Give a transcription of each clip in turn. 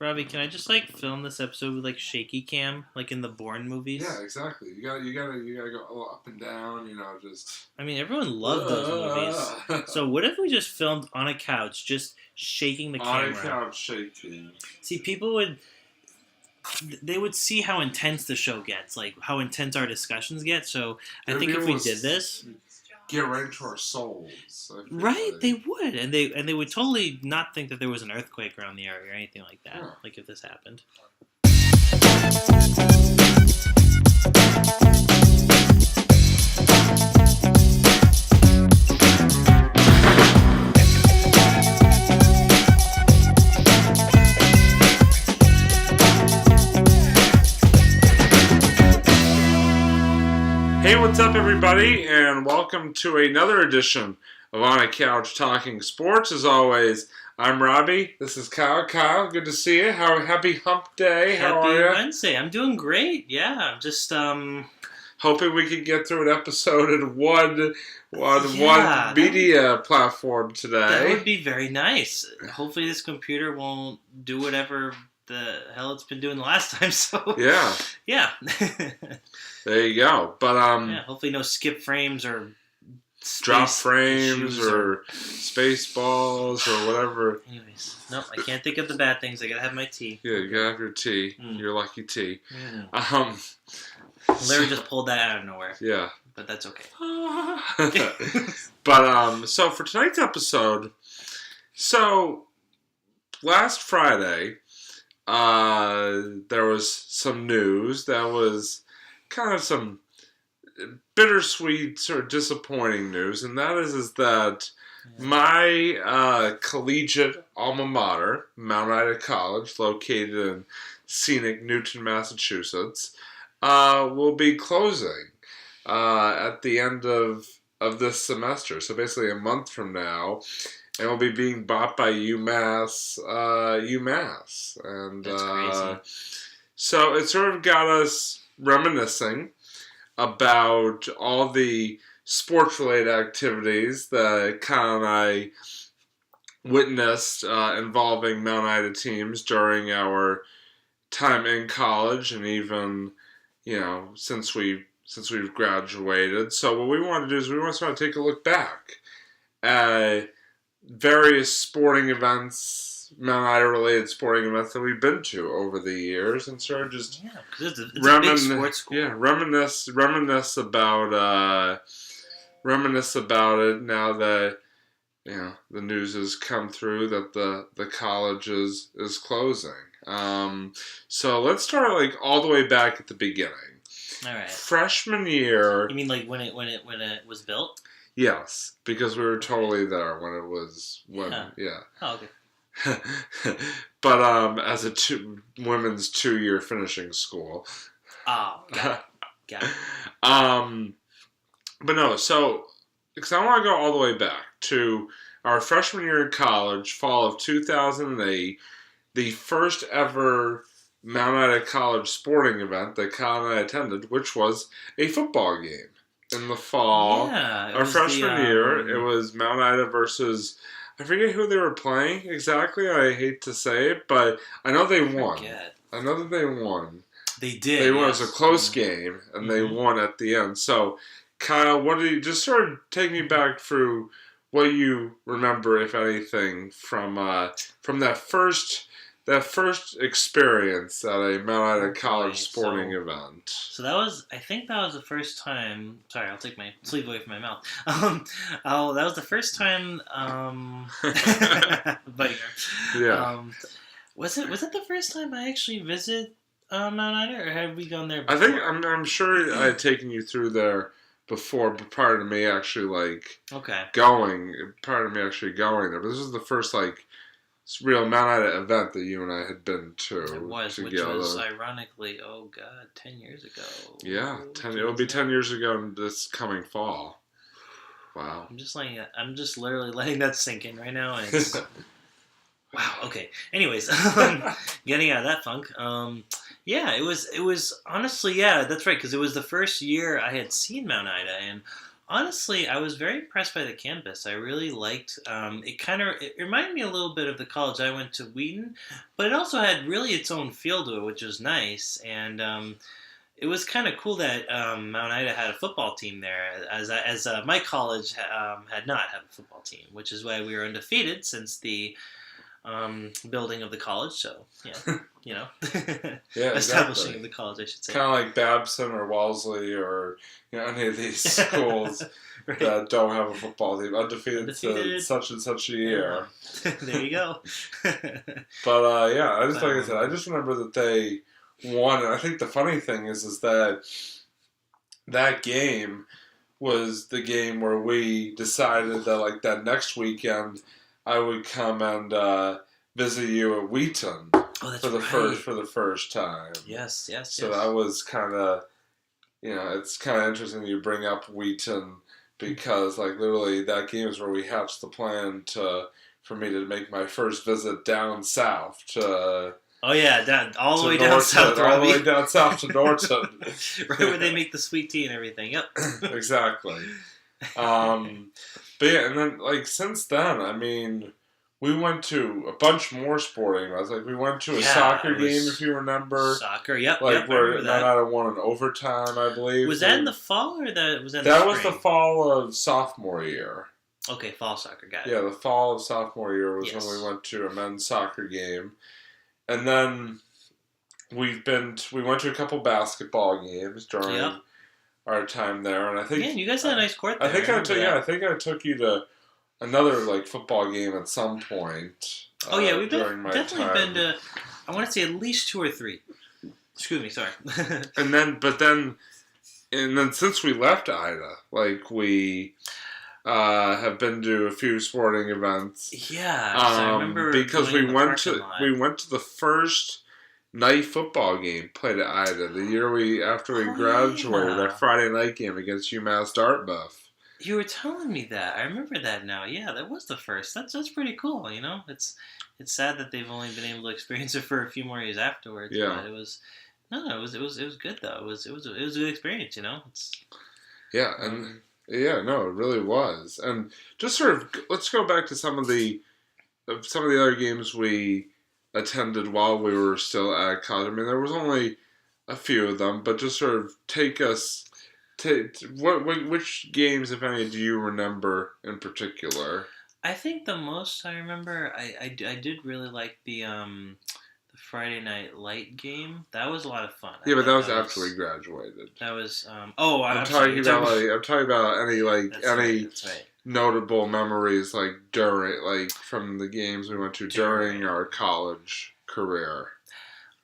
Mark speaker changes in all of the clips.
Speaker 1: Robbie, can I just film this episode with shaky cam, like in the Bourne movies?
Speaker 2: Yeah, exactly. You gotta go all up and down. Just.
Speaker 1: I mean, everyone loved those movies. So what if we just filmed on a couch, just shaking the camera?
Speaker 2: On a couch shaking.
Speaker 1: See, they would see how intense the show gets, like how intense our discussions get. So I think if we did this,
Speaker 2: get right into our souls.
Speaker 1: Right, they would, and they would totally not think that there was an earthquake around the area or anything like that. Yeah. Like if this happened.
Speaker 2: Hey, what's up, everybody, and welcome to another edition of On a Couch Talking Sports. As always, I'm Robbie. This is Kyle. Kyle, good to see you. Happy Hump Day. How are you?
Speaker 1: Happy Wednesday. I'm doing great. Yeah, I'm just
Speaker 2: hoping we can get through an episode in one media platform today.
Speaker 1: That would be very nice. Hopefully, this computer won't do whatever the hell it's been doing the last time. So yeah.
Speaker 2: There you go. But
Speaker 1: hopefully no skip frames or
Speaker 2: drop frames or space balls or whatever.
Speaker 1: Anyways, no, I can't think of the bad things. I gotta have my tea.
Speaker 2: Yeah, you gotta have your tea. Your lucky tea.
Speaker 1: Larry just pulled that out of nowhere.
Speaker 2: Yeah,
Speaker 1: but that's okay.
Speaker 2: But so for tonight's episode, last Friday, there was some news that was kind of some bittersweet sort of disappointing news, and that is that my collegiate alma mater, Mount Ida College, located in scenic Newton, Massachusetts, will be closing at the end of this semester. So basically a month from now, and will be being bought by UMass. And
Speaker 1: that's crazy.
Speaker 2: So it sort of got us reminiscing about all the sports-related activities that Kyle and I witnessed involving Mount Ida teams during our time in college, and even since we've graduated. So what we want to do is we want to sort of take a look back at various sporting events, Mount Ida related sporting events that we've been to over the years, and sort of just
Speaker 1: because it's a big sports school.
Speaker 2: Yeah, reminisce about it now that the news has come through that the college is closing. So let's start all the way back at the beginning.
Speaker 1: All right.
Speaker 2: Freshman year.
Speaker 1: You mean when it was built?
Speaker 2: Yes, because we were totally there when it was
Speaker 1: Yeah. Oh, okay.
Speaker 2: But as a women's 2-year finishing school.
Speaker 1: Oh, got it.
Speaker 2: But no, so because I want to go all the way back to our freshman year in college, fall of 2008, the first ever Mount Ida College sporting event that Kyle and I attended, which was a football game in the fall.
Speaker 1: Yeah,
Speaker 2: our freshman year, it was Mount Ida versus, I forget who they were playing exactly. I hate to say it, but I know they won. I know that they won.
Speaker 1: They did.
Speaker 2: They won. It was a close game, and they won at the end. So, Kyle, what do you just sort of take me back through what you remember, if anything, from that first experience at a Mount Ida College sporting event?
Speaker 1: So I think that was the first time. Sorry, I'll take my sleeve away from my mouth. That was the first time. But
Speaker 2: yeah.
Speaker 1: Was it the first time I actually visited Mount Ida, or had we gone there before?
Speaker 2: I think I'm sure I had taken you through there before, but prior to me actually going there. But this was the first real Mount Ida event that you and I had been to.
Speaker 1: It was,
Speaker 2: together.
Speaker 1: Which was ironically, 10 years ago.
Speaker 2: Yeah, it'll be 10 years ago this coming fall. Wow.
Speaker 1: I'm just literally letting that sink in right now, and it's wow. Okay. Anyways, getting out of that funk. It was honestly, yeah, that's right, because it was the first year I had seen Mount Ida, and Honestly, I was very impressed by the campus. I really liked it reminded me a little bit of the college I went to, Wheaton, but it also had really its own feel to it, which was nice. And it was kind of cool that Mount Ida had a football team there, as my college had not had a football team, which is why we were undefeated since the building of the college. So yeah,
Speaker 2: Yeah,
Speaker 1: establishing
Speaker 2: exactly.
Speaker 1: of the college, I should say.
Speaker 2: Kind of like Babson or Wellesley or any of these schools right. that don't have a football team, undefeated such and such a year.
Speaker 1: Yeah. There you go.
Speaker 2: But like I said, I just remember that they won, and I think the funny thing is that game was the game where we decided that like that next weekend I would come and visit you at Wheaton for the first time.
Speaker 1: Yes.
Speaker 2: So that was kind of, it's kind of interesting you bring up Wheaton because like literally that game is where we hatched the plan for me to make my first visit down south to.
Speaker 1: Oh yeah, all the way down south,
Speaker 2: Robbie. All the way down south to Norton,
Speaker 1: right where they make the sweet tea and everything. Yep.
Speaker 2: Exactly. But yeah, and then like since then, I mean, we went to a bunch more sporting events. Like we went to a soccer game, if you remember.
Speaker 1: Soccer, yep.
Speaker 2: Like where Mount Ida won in overtime, I believe.
Speaker 1: Was that in the fall or was that in the spring?
Speaker 2: That was the fall of sophomore year.
Speaker 1: Okay, fall soccer, got it.
Speaker 2: Yeah, the fall of sophomore year was when we went to a men's soccer game. And then we went to a couple basketball games during our time there, and I think
Speaker 1: you guys had a nice court there.
Speaker 2: I think I took you to another like football game at some point.
Speaker 1: We've definitely been to. I want to say at least 2 or 3. Excuse me, sorry.
Speaker 2: and then since we left Ida, like we. Have been to a few sporting events.
Speaker 1: Yeah, I remember
Speaker 2: because we went to the first night football game played at Ida the year after we graduated. Our Friday night game against UMass Dartmouth.
Speaker 1: You were telling me that. I remember that now. Yeah, that was the first. That's pretty cool. It's sad that they've only been able to experience it for a few more years afterwards.
Speaker 2: Yeah,
Speaker 1: but it was good though. It was a good experience.
Speaker 2: Yeah, no, it really was. And just sort of, let's go back to some of the other games we attended while we were still at college. I mean, there was only a few of them, but just sort of which games, if any, do you remember in particular?
Speaker 1: I think the most I remember, I did really like the Friday Night Light game. That was a lot of fun.
Speaker 2: Yeah, but that was after we graduated.
Speaker 1: That was I'm
Speaker 2: talking about any notable memories like from the games we went to during our college career.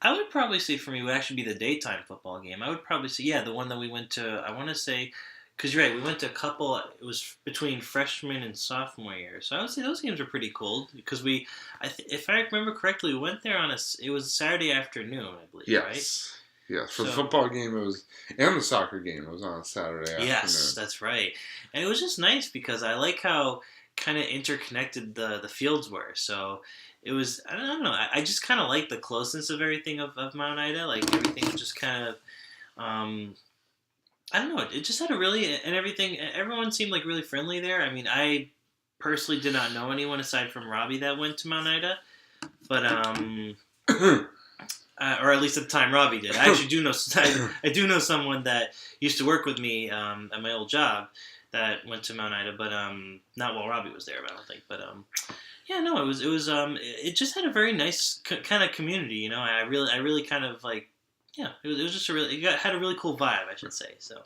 Speaker 1: I would probably say for me it would actually be the daytime football game. I would probably say the one that we went to. I want to say. Because you're right, we went to a couple. It was between freshman and sophomore year, so I would say those games were pretty cool. Because if I remember correctly, we went there it was a Saturday afternoon, I believe.
Speaker 2: Yes.
Speaker 1: Right?
Speaker 2: Yes. For the football game, and the soccer game, it was on a Saturday afternoon.
Speaker 1: Yes, that's right. And it was just nice because I like how kind of interconnected the fields were. So it was. I don't know. I just kind of like the closeness of everything of Mount Ida. Like everything was just kind of. I don't know. It just had everything. Everyone seemed like really friendly there. I mean, I personally did not know anyone aside from Robbie that went to Mount Ida, but or at least at the time Robbie did. I actually do know. I do know someone that used to work with me at my old job that went to Mount Ida, but not while Robbie was there. I don't think. But it just had a very nice kind of community. I really kind of like. Yeah, it was just had a really cool vibe, I should say. So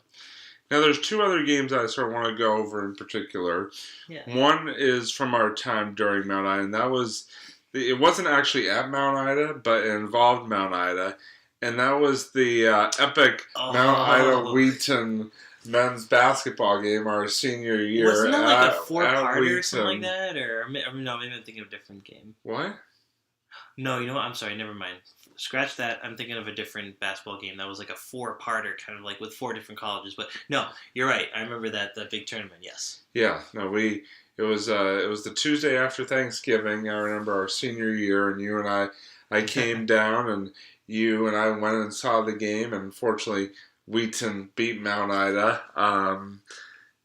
Speaker 2: now there's 2 other games I sort of want to go over in particular.
Speaker 1: Yeah.
Speaker 2: One is from our time during Mount Ida, and that was it wasn't actually at Mount Ida, but it involved Mount Ida, and that was the epic Mount Ida Wheaton men's basketball game our senior year.
Speaker 1: Wasn't that like a 4-parter or something like that, or no? Maybe I'm thinking of a different game.
Speaker 2: What?
Speaker 1: No, you know what? I'm sorry. Never mind. Scratch that. I'm thinking of a different basketball game that was like a 4-parter, kind of like with 4 different colleges. But no, you're right. I remember that big tournament. Yes.
Speaker 2: Yeah. No, it was the Tuesday after Thanksgiving. I remember our senior year, and you and I came down, and you and I went and saw the game, and unfortunately, Wheaton beat Mount Ida.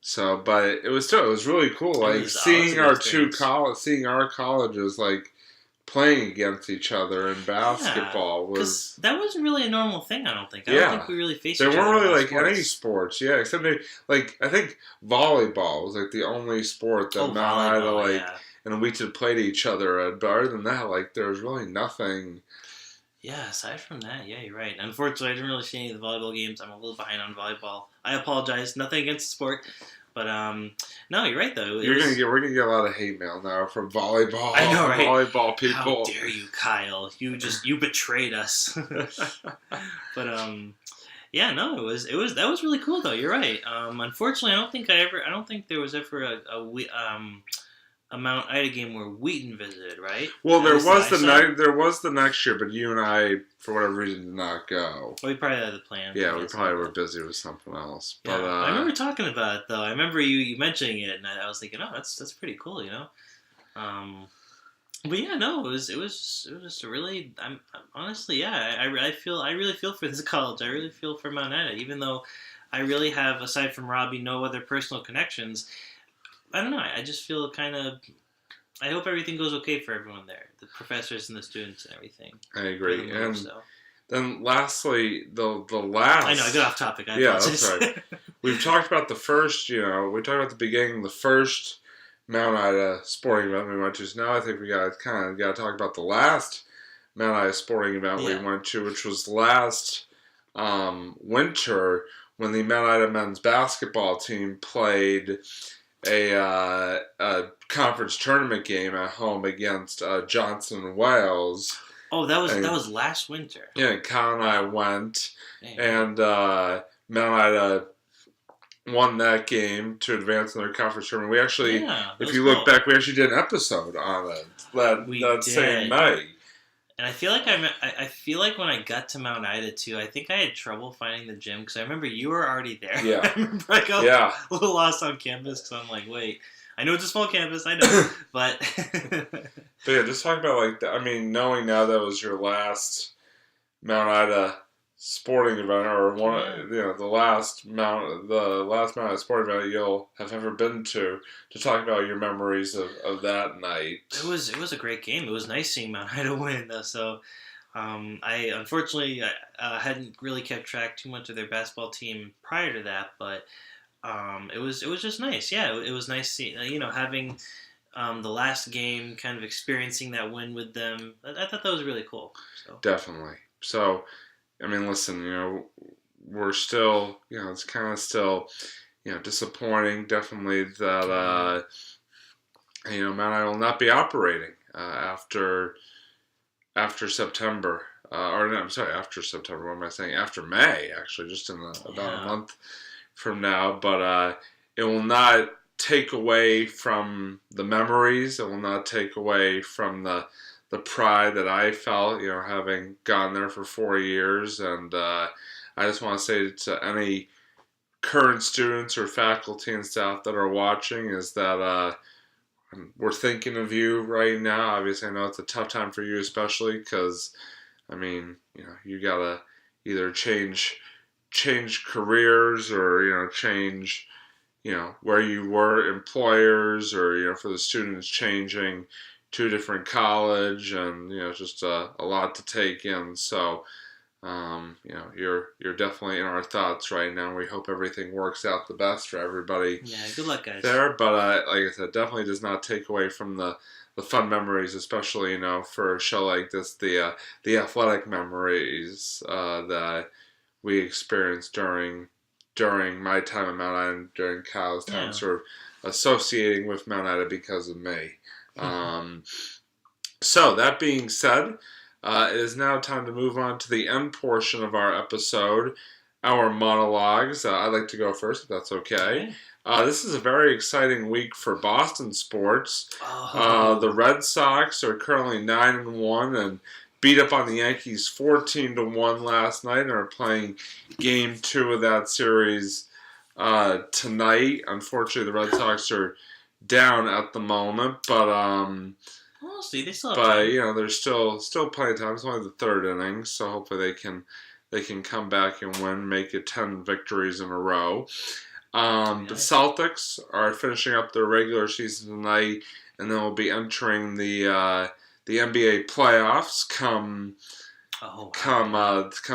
Speaker 2: So, but it was really cool. Like
Speaker 1: It was
Speaker 2: seeing
Speaker 1: a good
Speaker 2: our
Speaker 1: experience.
Speaker 2: seeing our colleges like playing against each other in
Speaker 1: Yeah,
Speaker 2: basketball
Speaker 1: because
Speaker 2: was
Speaker 1: that wasn't really a normal thing. I don't think. I don't think
Speaker 2: yeah.
Speaker 1: we really faced
Speaker 2: There
Speaker 1: each other
Speaker 2: weren't
Speaker 1: in a
Speaker 2: really
Speaker 1: lot of
Speaker 2: like any
Speaker 1: sports.
Speaker 2: sports, yeah, except like I think volleyball was like the only sport that
Speaker 1: Oh,
Speaker 2: Mount Ida
Speaker 1: volleyball.
Speaker 2: like
Speaker 1: Yeah.
Speaker 2: and we could play to each other at. But other than that, like there was really nothing.
Speaker 1: Yeah, aside from that, yeah, you're right. Unfortunately, I didn't really see any of the volleyball games. I'm a little behind on volleyball. I apologize. Nothing against the sport, but no, you're right though. It was.
Speaker 2: We're gonna get a lot of hate mail now from
Speaker 1: I know, right?
Speaker 2: volleyball
Speaker 1: How
Speaker 2: people.
Speaker 1: dare you, Kyle? You betrayed us. But yeah, no, it was that was really cool though. You're right. Unfortunately, I don't think there was ever a Mount Ida game where Wheaton visited, right?
Speaker 2: Well,
Speaker 1: At least that I saw.
Speaker 2: there was the next year, but you and I, for whatever reason, did not go.
Speaker 1: Well, we probably had the plans.
Speaker 2: Yeah,
Speaker 1: I
Speaker 2: we
Speaker 1: guess,
Speaker 2: probably
Speaker 1: like
Speaker 2: were
Speaker 1: that.
Speaker 2: busy with something else.
Speaker 1: Yeah,
Speaker 2: But
Speaker 1: I remember talking about it though. I remember you mentioning it, and I was thinking, oh, that's pretty cool, you know. Um, but yeah, no, it was just a really. I'm honestly, yeah, I really feel for this college. I really feel for Mount Ida, even though I really have, aside from Robbie, no other personal connections. I don't know. I just feel kind of. I hope everything goes okay for everyone there, the professors and the students and everything.
Speaker 2: I agree.
Speaker 1: Move,
Speaker 2: And
Speaker 1: so.
Speaker 2: then lastly, the last.
Speaker 1: I know I got off topic. I
Speaker 2: Yeah,
Speaker 1: apologize.
Speaker 2: that's right. We've talked about the first. We talked about the beginning, the first Mount Ida sporting event we went to. So now I think we got to talk about the last Mount Ida sporting event we
Speaker 1: Yeah.
Speaker 2: went to, which was last winter when the Mount Ida men's basketball team played a conference tournament game at home against Johnson and Wales.
Speaker 1: Oh, that was last winter.
Speaker 2: Yeah, Kyle and I went,
Speaker 1: Dang.
Speaker 2: and Mount Ida won that game to advance in their conference tournament. We actually, if you look back, we actually did an episode on it that same night.
Speaker 1: And I feel like I feel like when I got to Mount Ida too, I think I had trouble finding the gym because I remember you were already there.
Speaker 2: Yeah.
Speaker 1: I remember I got a little lost on campus because I'm like, wait, I know it's a small campus, I know, but.
Speaker 2: But yeah, just talk about knowing now that was your last Mount Ida sporting event, or the last Mount Ida sporting event you'll have ever been to talk about your memories of that night.
Speaker 1: It was a great game. It was nice seeing Mount Ida win though. So I unfortunately hadn't really kept track too much of their basketball team prior to that, but it was just nice. Yeah, it was nice seeing having the last game, kind of experiencing that win with them. I thought that was really cool. So.
Speaker 2: Definitely. So. I mean, listen, we're still, it's kind of still, disappointing. Definitely that, Mount Ida will not be operating after September. After September. What am I saying? After May, actually, just in about a month from now. But it will not take away from the memories. It will not take away from the pride that I felt, having gone there for 4 years. And I just want to say to any current students or faculty and staff that are watching is that we're thinking of you right now. Obviously, I know it's a tough time for you, especially because, you gotta either change careers or, change, where you were, employers, or, for the students changing to a different college, and just a lot to take in. So you're definitely in our thoughts right now. We hope everything works out the best for everybody.
Speaker 1: Yeah, good luck, guys.
Speaker 2: There, but like I said, definitely does not take away from the fun memories, especially for a show like this, the athletic memories that we experienced during my time at Mount Ida and during Kyle's time, sort of associating with Mount Ida because of me. So that being said, it is now time to move on to the end portion of our episode, our monologues. I'd like to go first, if that's okay. This is a very exciting week for Boston sports. The Red Sox are currently 9-1 and beat up on the Yankees 14-1 last night and are playing Game 2 of that series tonight. Unfortunately, the Red Sox are down at the moment, but
Speaker 1: we'll see. They still have time.
Speaker 2: There's still plenty of time. It's only the third inning, so hopefully they can come back and win, make it 10 victories in a row. The Celtics are finishing up their regular season tonight, and then we'll be entering the NBA playoffs come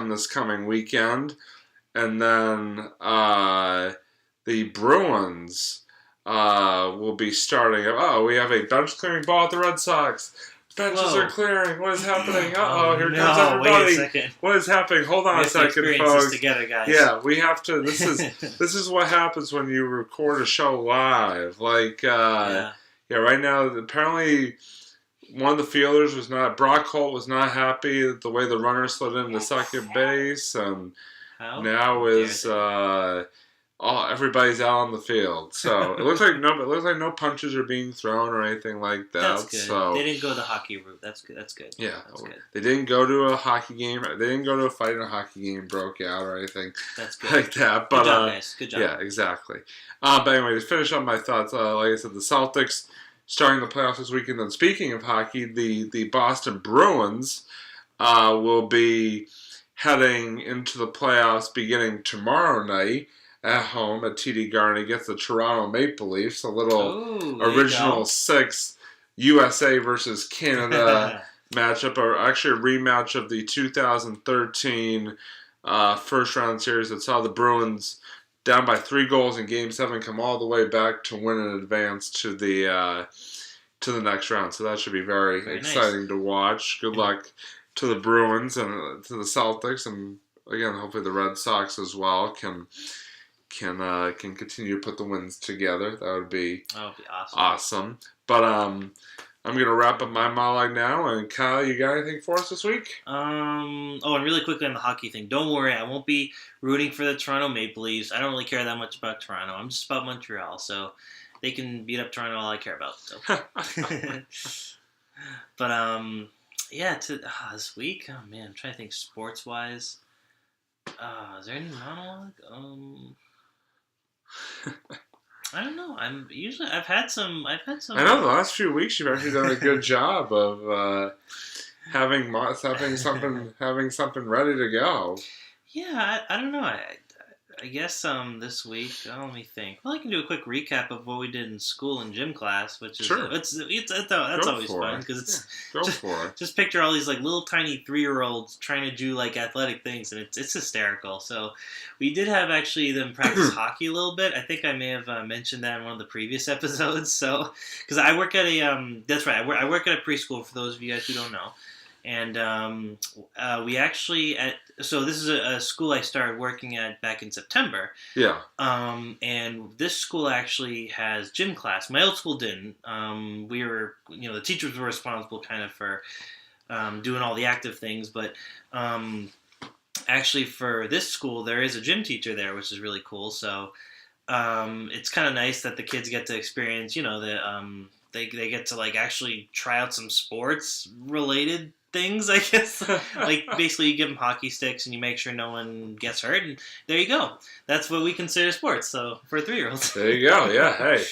Speaker 2: this coming weekend, and then the Bruins will be starting. Oh, we have a bench clearing ball at the Red Sox. Benches are clearing. What is happening? Here comes everybody.
Speaker 1: Wait a second.
Speaker 2: What is happening? Hold on a second, folks.
Speaker 1: This together, guys.
Speaker 2: Yeah, we have to. This is what happens when you record a show live. Like, right now, apparently, one of the fielders was not. Brock Holt was not happy with the way the runner slid into second base, and now is everybody's out on the field. So it looks like no punches are being thrown or anything like that.
Speaker 1: That's good.
Speaker 2: So
Speaker 1: they didn't go the hockey route. That's good. That's good.
Speaker 2: Yeah,
Speaker 1: that's good.
Speaker 2: They didn't go to a hockey game. They didn't go to a fight in a hockey game, broke out or anything.
Speaker 1: That's good.
Speaker 2: Like that. But
Speaker 1: good job, guys. Good job.
Speaker 2: Yeah, exactly. But anyway, to finish up my thoughts, like I said, the Celtics starting the playoffs this weekend. And speaking of hockey, the Boston Bruins will be heading into the playoffs beginning tomorrow night at home at TD Garden against the Toronto Maple Leafs. A little original six USA versus Canada matchup, or actually a rematch of the 2013 first round series that saw the Bruins down by 3 goals in Game 7 come all the way back to win and advance to the next round. So that should be very exciting to watch. Good luck to the Bruins and to the Celtics, and again, hopefully the Red Sox as well can continue to put the wins together. That would be awesome. But I'm going to wrap up my monologue now. And Kyle, you got anything for us this week?
Speaker 1: And really quickly on the hockey thing. Don't worry, I won't be rooting for the Toronto Maple Leafs. I don't really care that much about Toronto. I'm just about Montreal, so they can beat up Toronto, all I care about. So. But this week, oh man, I'm trying to think sports wise. Is there any monologue? I don't know. I've had some. I
Speaker 2: know the last few weeks you've actually done a good job of having something ready to go.
Speaker 1: Yeah, I don't know. I guess this week, let me think. Well, I can do a quick recap of what we did in school and gym class, which is that's always fun because just picture all these like little tiny 3-year-olds trying to do like athletic things, and it's hysterical. So we did have actually them practice hockey a little bit. I think I may have mentioned that in one of the previous episodes. So because I work at that's right, I work at a preschool for those of you guys who don't know. And we actually so this is a school I started working at back in September.
Speaker 2: Yeah.
Speaker 1: And this school actually has gym class. My old school didn't. We were, the teachers were responsible kind of for doing all the active things, but actually for this school there is a gym teacher there, which is really cool. So it's kind of nice that the kids get to experience, they get to like actually try out some sports related things, I guess. Like basically you give them hockey sticks and you make sure no one gets hurt, and there you go. That's what we consider sports. So for 3-year-olds.
Speaker 2: There you go. Yeah. Hey,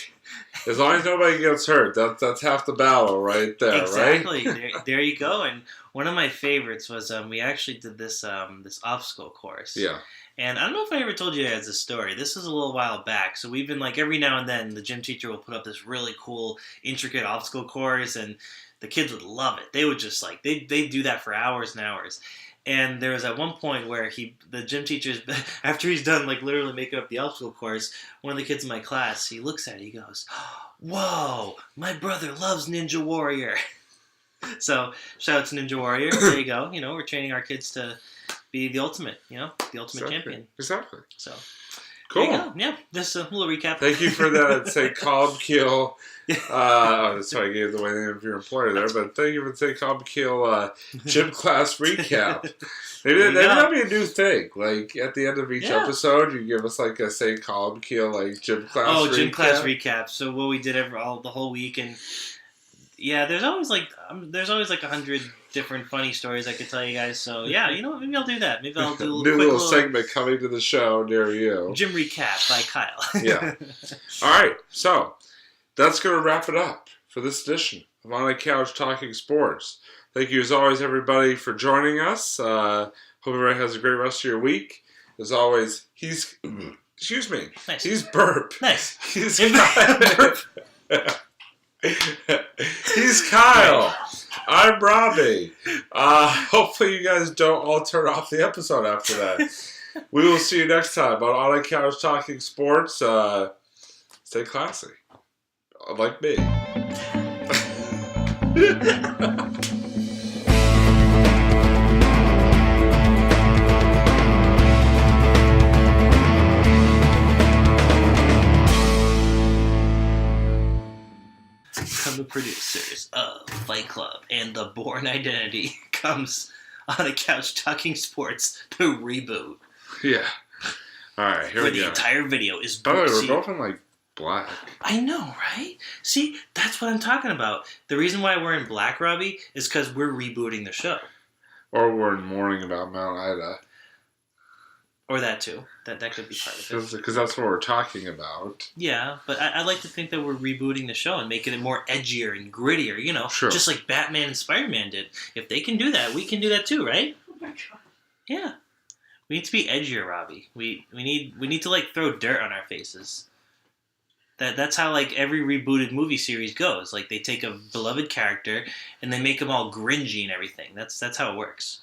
Speaker 2: as long as nobody gets hurt, that's half the battle right there.
Speaker 1: Exactly.
Speaker 2: Right?
Speaker 1: There you go. And one of my favorites was we actually did this obstacle course.
Speaker 2: Yeah.
Speaker 1: And I don't know if I ever told you guys this story. This was a little while back. So we've been like every now and then the gym teacher will put up this really cool, intricate obstacle course, and the kids would love it. They would just like, they do that for hours and hours. And there was at one point where the gym teacher, after he's done like literally making up the obstacle course, one of the kids in my class, he looks at it, he goes, "Whoa, my brother loves Ninja Warrior." So shout out to Ninja Warrior. There you go. We're training our kids to be the ultimate, champion.
Speaker 2: Exactly.
Speaker 1: So
Speaker 2: cool.
Speaker 1: Yeah, just a little recap.
Speaker 2: Thank you for that. St. Columkille. Sorry, I gave away the name of your employer there, but thank you for the St. Columkille gym class recap. Maybe that'd be a new thing. Like at the end of each episode, you give us like a St. Columkille like gym class.
Speaker 1: Oh, gym class recap. So what we did the whole week, and there's always like 100 different funny stories I could tell you guys. So maybe I'll do that. Maybe I'll do a
Speaker 2: little segment coming to the show near you.
Speaker 1: Gym recap by Kyle.
Speaker 2: Yeah. All right. So that's going to wrap it up for this edition of On the Couch Talking Sports. Thank you as always, everybody, for joining us. Hope everybody has a great rest of your week. As always, he's Excuse me.
Speaker 1: Nice.
Speaker 2: He's Burp.
Speaker 1: Nice.
Speaker 2: He's Kyle. He's Kyle. I'm Robbie. Hopefully you guys don't all turn off the episode after that. We will see you next time on the Couch Talking Sports. Stay classy. Like me.
Speaker 1: From the producers of Fight Club and The Bourne Identity comes On a Couch Talking Sports, the reboot.
Speaker 2: Yeah. Alright, here
Speaker 1: where
Speaker 2: we go.
Speaker 1: the entire video is...
Speaker 2: By the way, we're both in, like, black.
Speaker 1: I know, right? See, that's what I'm talking about. The reason why we're in black, Robbie, is because we're rebooting the show.
Speaker 2: Or we're in mourning about Mount Ida.
Speaker 1: Or that, too. That could be part of it.
Speaker 2: Because that's what we're talking about.
Speaker 1: Yeah, but I like to think that we're rebooting the show and making it more edgier and grittier, you know?
Speaker 2: Sure.
Speaker 1: Just like Batman and Spider-Man did. If they can do that, we can do that too, right?
Speaker 3: Oh my god.
Speaker 1: Yeah. We need to be edgier, Robbie. We need to, like, throw dirt on our faces. That's how, like, every rebooted movie series goes. Like, they take a beloved character and they make them all gringy and everything. That's how it works.